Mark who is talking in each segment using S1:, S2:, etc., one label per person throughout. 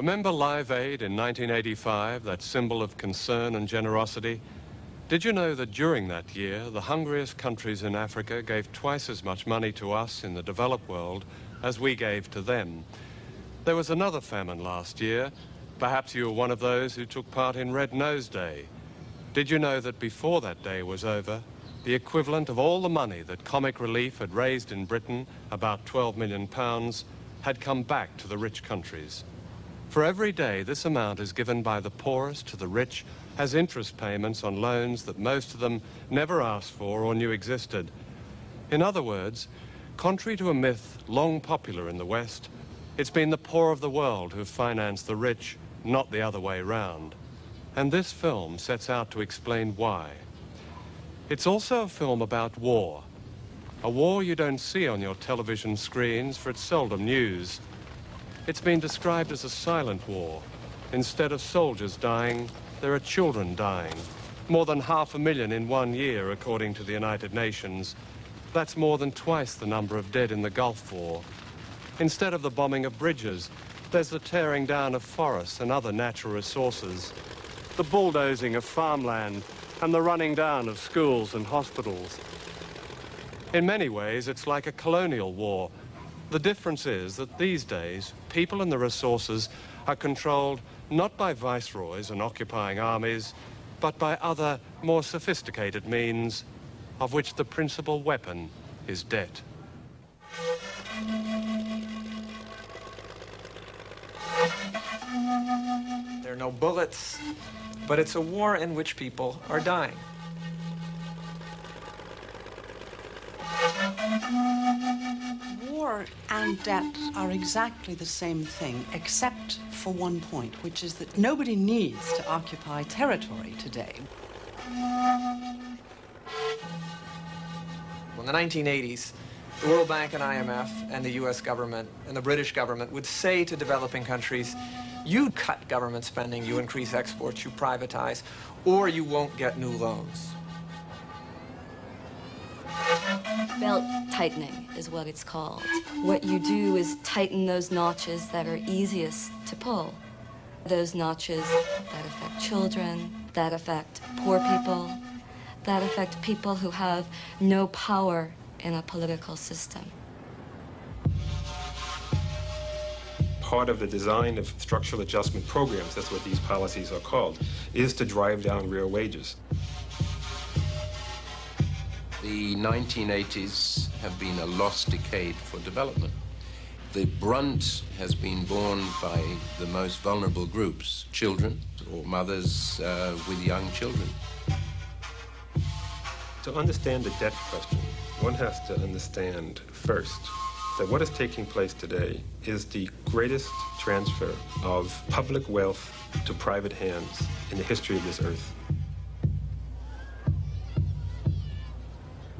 S1: Remember Live Aid in 1985, that symbol of concern and generosity? Did you know that during that year, the hungriest countries in Africa gave twice as much money to us in the developed world as we gave to them? There was another famine last year. Perhaps you were one of those who took part in Red Nose Day. Did you know that before that day was over, the equivalent of all the money that Comic Relief had raised in Britain, about £12 million, had come back to the rich countries? For every day this amount is given by the poorest to the rich as interest payments on loans that most of them never asked for or knew existed. In other words, contrary to a myth long popular in the West, it's been the poor of the world who've financed the rich, not the other way round. And this film sets out to explain why. It's also a film about war. A war you don't see on your television screens, for it's seldom news. It's been described as a silent war. Instead of soldiers dying, there are children dying. More than 500,000 in 1 year, according to the United Nations. That's more than twice the number of dead in the Gulf War. Instead of the bombing of bridges, there's the tearing down of forests and other natural resources, the bulldozing of farmland, and the running down of schools and hospitals. In many ways, it's like a colonial war. The difference is that these days, people and the resources are controlled not by viceroys and occupying armies, but by other, more sophisticated means, of which the principal weapon is debt.
S2: There are no bullets, but it's a war in which people are dying.
S3: War and debt are exactly the same thing, except for one point, which is that nobody needs to occupy territory today.
S2: Well, in the 1980s, the World Bank and IMF and the US government and the British government would say to developing countries, you cut government spending, you increase exports, you privatize, or you won't get new loans.
S4: Belt tightening is what it's called. What you do is tighten those notches that are easiest to pull. Those notches that affect children, that affect poor people, that affect people who have no power in a political system.
S5: Part of the design of structural adjustment programs, that's what these policies are called, is to drive down real wages.
S6: The 1980s have been a lost decade for development. The brunt has been borne by the most vulnerable groups, children or mothers with young children.
S5: To understand the debt question, one has to understand first that what is taking place today is the greatest transfer of public wealth to private hands in the history of this earth.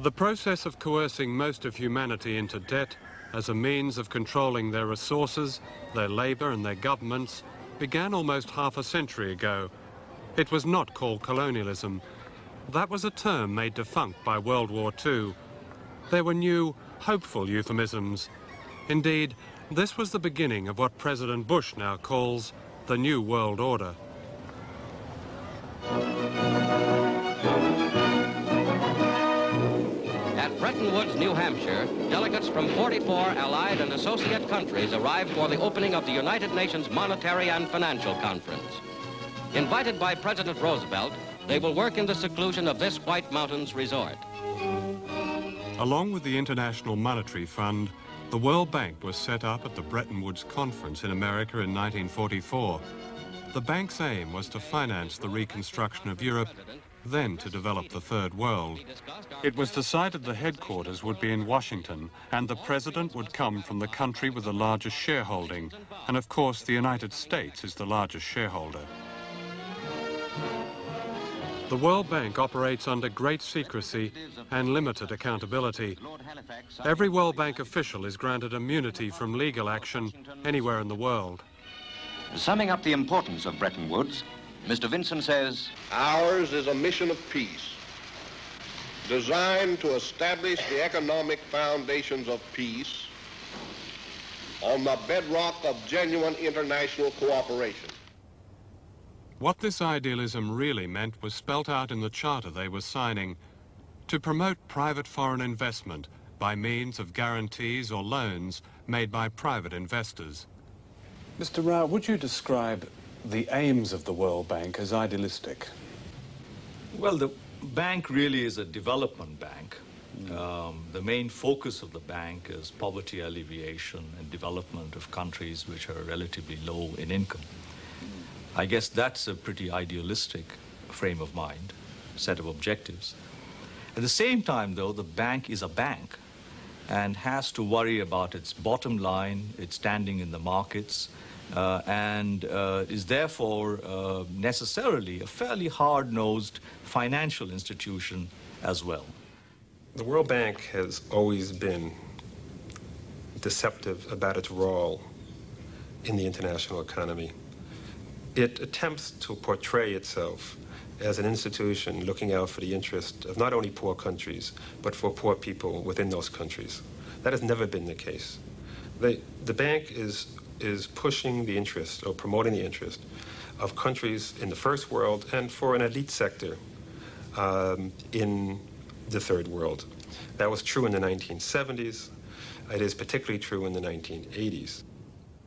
S1: The process of coercing most of humanity into debt as a means of controlling their resources, their labor and their governments began almost half a century ago. It was not called colonialism. That was a term made defunct by World War II. There were new, hopeful euphemisms. Indeed, this was the beginning of what President Bush now calls the New World Order.
S7: At Bretton Woods, New Hampshire, delegates from 44 allied and associate countries arrived for the opening of the United Nations Monetary and Financial Conference. Invited by President Roosevelt, they will work in the seclusion of this White Mountains resort.
S1: Along with the International Monetary Fund, the World Bank was set up at the Bretton Woods Conference in America in 1944. The bank's aim was to finance the reconstruction of Europe, then to develop the Third World. It was decided the headquarters would be in Washington, and the president would come from the country with the largest shareholding. And of course, the United States is the largest shareholder. The World Bank operates under great secrecy and limited accountability. Every World Bank official is granted immunity from legal action anywhere in the world.
S8: Summing up the importance of Bretton Woods, Mr. Vinson says,
S9: ours is a mission of peace, designed to establish the economic foundations of peace on the bedrock of genuine international cooperation.
S1: What this idealism really meant was spelt out in the charter they were signing: to promote private foreign investment by means of guarantees or loans made by private investors.
S10: Mr. Rao, would you describe the aims of the World Bank as idealistic?
S11: Well, the bank really is a development bank. The main focus of the bank is poverty alleviation and development of countries which are relatively low in income. I guess that's a pretty idealistic frame of mind, set of objectives. At the same time, though, the bank is a bank and has to worry about its bottom line, its standing in the markets, and is therefore necessarily a fairly hard-nosed financial institution as well.
S5: The World Bank has always been deceptive about its role in the international economy. It attempts to portray itself as an institution looking out for the interest of not only poor countries, but for poor people within those countries. That has never been the case. The bank is pushing the interest or promoting the interest of countries in the first world and for an elite sector in the third world. That was true in the 1970s. It is particularly true in the 1980s.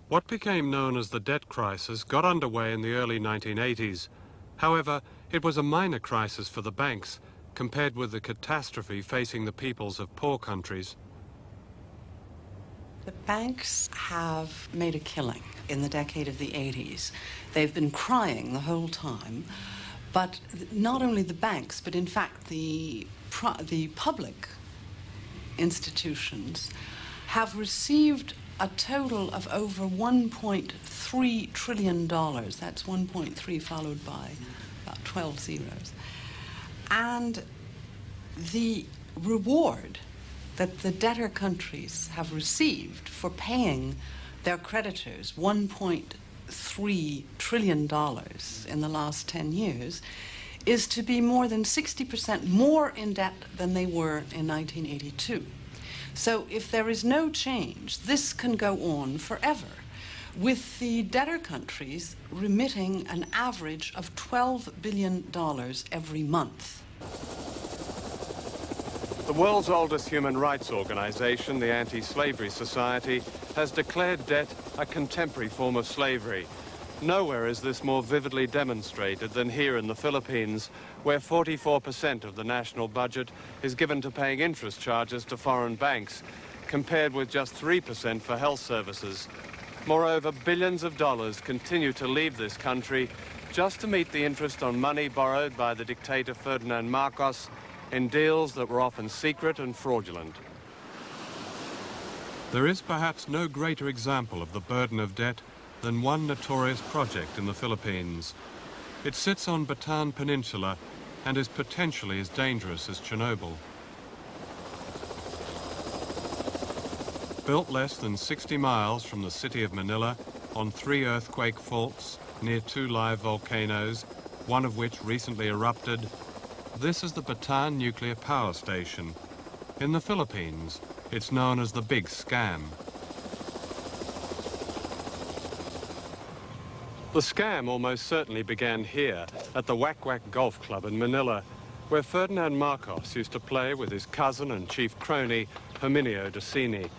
S1: What became known as the debt crisis got underway in the early 1980s. However, it was a minor crisis for the banks compared with the catastrophe facing the peoples of poor countries.
S3: The banks have made a killing in the decade of the 80s. They've been crying the whole time, but not only the banks, but in fact the public institutions have received a total of over $1.3 trillion. That's 1.3 followed by about 12 zeros. And the reward that the debtor countries have received for paying their creditors $1.3 trillion in the last 10 years is to be more than 60% more in debt than they were in 1982. So if there is no change, this can go on forever, with the debtor countries remitting an average of $12 billion every month.
S1: The world's oldest human rights organization, the Anti-Slavery Society, has declared debt a contemporary form of slavery. Nowhere is this more vividly demonstrated than here in the Philippines, where 44% of the national budget is given to paying interest charges to foreign banks, compared with just 3% for health services. Moreover, billions of dollars continue to leave this country just to meet the interest on money borrowed by the dictator Ferdinand Marcos in deals that were often secret and fraudulent. There is perhaps no greater example of the burden of debt than one notorious project in the Philippines. It sits on Bataan Peninsula and is potentially as dangerous as Chernobyl. Built less than 60 miles from the city of Manila on 3 earthquake faults near 2 live volcanoes, one of which recently erupted, this is the Bataan Nuclear Power Station. In the Philippines, it's known as the Big Scam. The scam almost certainly began here at the Wack Wack Golf Club in Manila, where Ferdinand Marcos used to play with his cousin and chief crony, Herminio Dicini.